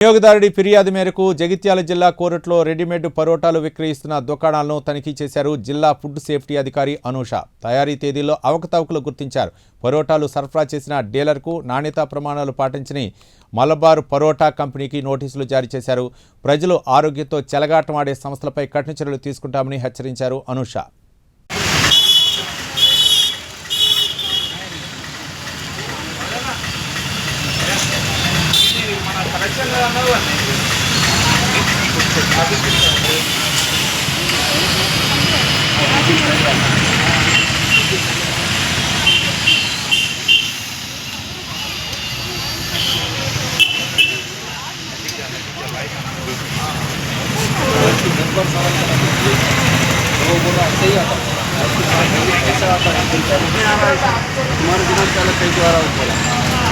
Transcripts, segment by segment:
వినియోగదారుడి ఫిర్యాదు మేరకు జగిత్యాల జిల్లా కోరుట్లో రెడీమేడ్ పరోటాలు విక్రయిస్తున్న దుకాణాలను తనిఖీ చేశారు జిల్లా ఫుడ్ సేఫ్టీ అధికారి అనూష. తయారీ తేదీల్లో అవకతవకలు గుర్తించారు. పరోటాలు సరఫరా చేసిన డీలర్కు నాణ్యతా ప్రమాణాలు పాటించని మలబార్ పరోటా కంపెనీకి నోటీసులు జారీ చేశారు. ప్రజలు ఆరోగ్యంతో చెలగాటమాడే సంస్థలపై కఠిన చర్యలు తీసుకుంటామని హెచ్చరించారు అనూష. तुम्हारे दिनों पहले कई बार बोला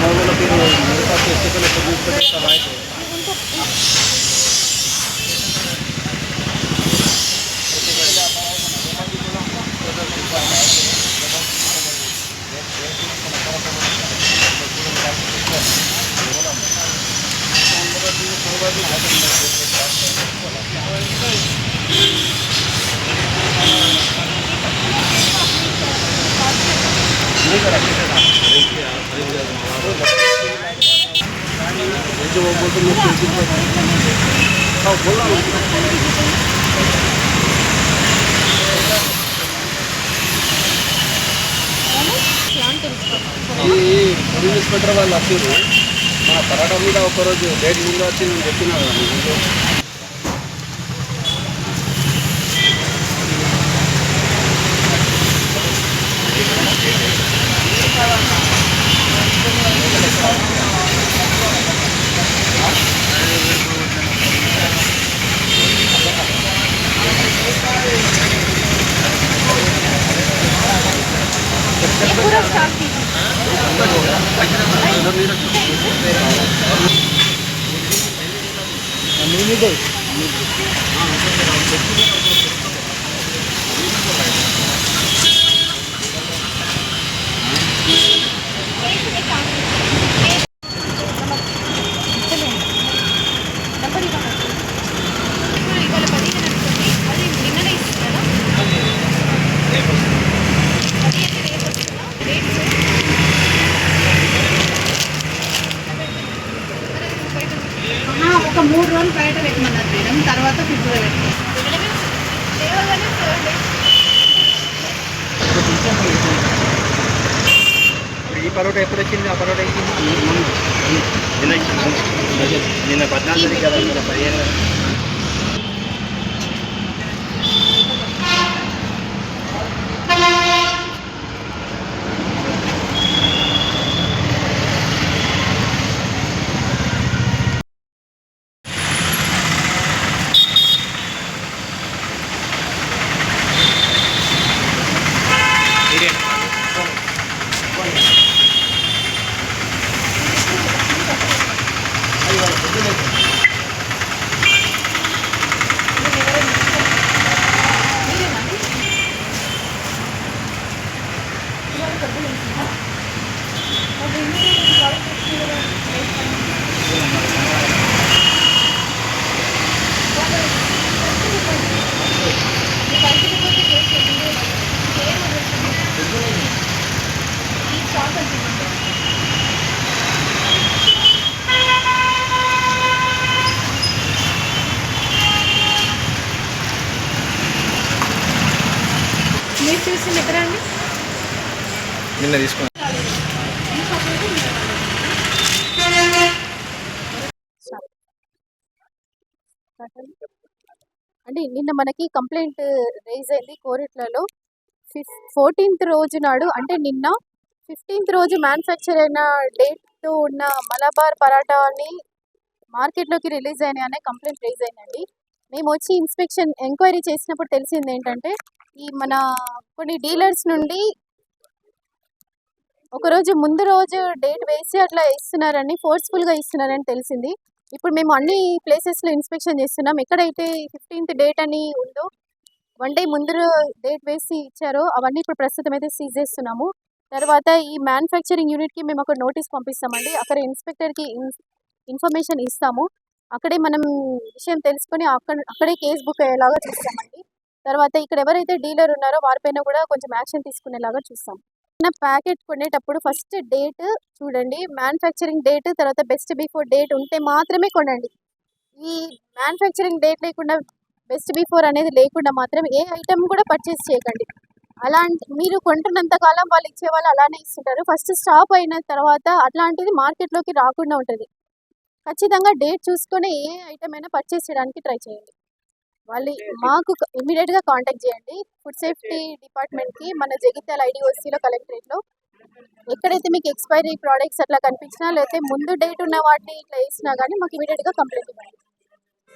मैं बोला फिर मेरे पास इससे पहले सबूत पर सब आए थे। जो वो बोलते हैं हाँ बोला ఇన్స్పెక్టర్ వాళ్ళు వచ్చారు మా పరాటా మీద ఒకరోజు డేట్ ముందు వచ్చి నేను చెప్పినా ఒక 3 రోజులు బయట పెట్టమన్నారు మేడం. తర్వాత ఫ్రిడ్జ్లో పెట్టారు. ఈ పరోటా ఎప్పుడు వచ్చింది? ఆ పరోటా నిన్న 14 కదా 15. మీరు చూసింది ఎక్కడ అండి? నిన్న తీసుకున్నాను. అంటే నిన్న మనకి కంప్లైంట్ రైజ్ అయింది కోరిట్లలో 14th రోజు నాడు, అంటే నిన్న 15th రోజు మ్యానుఫ్యాక్చర్ అయిన డేట్తో ఉన్న మలబార్ పరాటాని మార్కెట్లోకి రిలీజ్ అయినాయి అనే కంప్లైంట్ రైజ్ అయిందండి. మేము వచ్చి ఇన్స్పెక్షన్ ఎంక్వైరీ చేసినప్పుడు తెలిసింది ఏంటంటే ఈ మన కొన్ని డీలర్స్ నుండి ఒకరోజు ముందు రోజు డేట్ వేసి అట్లా ఇస్తున్నారని, ఫోర్స్ఫుల్గా ఇస్తున్నారని తెలిసింది. ఇప్పుడు మేము అన్ని ప్లేసెస్లో ఇన్స్పెక్షన్ చేస్తున్నాం. ఎక్కడైతే 15th డేట్ అని ఉందో 1 డే ముందు డేట్ వేసి ఇచ్చారో అవన్నీ ఇప్పుడు ప్రస్తుతం అయితే సీజ్ చేస్తున్నాము. తర్వాత ఈ మ్యానుఫ్యాక్చరింగ్ యూనిట్కి మేము ఒక నోటీస్ పంపిస్తామండి. అక్కడ ఇన్స్పెక్టర్కి ఇన్ఫర్మేషన్ ఇస్తాము. అక్కడే మనం విషయం తెలుసుకొని అక్కడే కేసు బుక్ అయ్యేలాగా చూస్తామండి. తర్వాత ఇక్కడ ఎవరైతే డీలర్ ఉన్నారో వారిపైన కూడా కొంచెం యాక్షన్ తీసుకునేలాగా చూస్తాం. మన ప్యాకెట్ కొనేటప్పుడు ఫస్ట్ డేట్ చూడండి, మ్యానుఫ్యాక్చరింగ్ డేట్, తర్వాత బెస్ట్ బిఫోర్ డేట్ ఉంటే మాత్రమే కొనండి. ఈ మ్యానుఫ్యాక్చరింగ్ డేట్ లేకుండా, బెస్ట్ బిఫోర్ అనేది లేకుండా మాత్రం ఏ ఐటమ్ కూడా పర్చేస్ చేయకండి. అలాంటి మీరు కొంటున్నంత కాలం వాళ్ళు ఇచ్చేవాళ్ళు అలానే ఇస్తుంటారు. ఫస్ట్ స్టాప్ అయిన తర్వాత అట్లాంటిది మార్కెట్లోకి రాకుండా ఉంటుంది. ఖచ్చితంగా డేట్ చూసుకొని ఏ ఐటమ్ అయినా పర్చేస్ చేయడానికి ట్రై చేయండి. వాళ్ళు మాకు ఇమీడియట్గా కాంటాక్ట్ చేయండి. ఫుడ్ సేఫ్టీ డిపార్ట్మెంట్కి మన జగిత్యాల ఐడిఓసీలో కలెక్టరేట్లో. ఎక్కడైతే మీకు ఎక్స్పైరీ ప్రోడక్ట్స్ అట్లా కనిపించినా, లేకపోతే ముందు డేట్ ఉన్న వాటిని ఇట్లా వేసినా కానీ మాకు ఇమీడియట్గా కంప్లైంట్ ఇవ్వండి.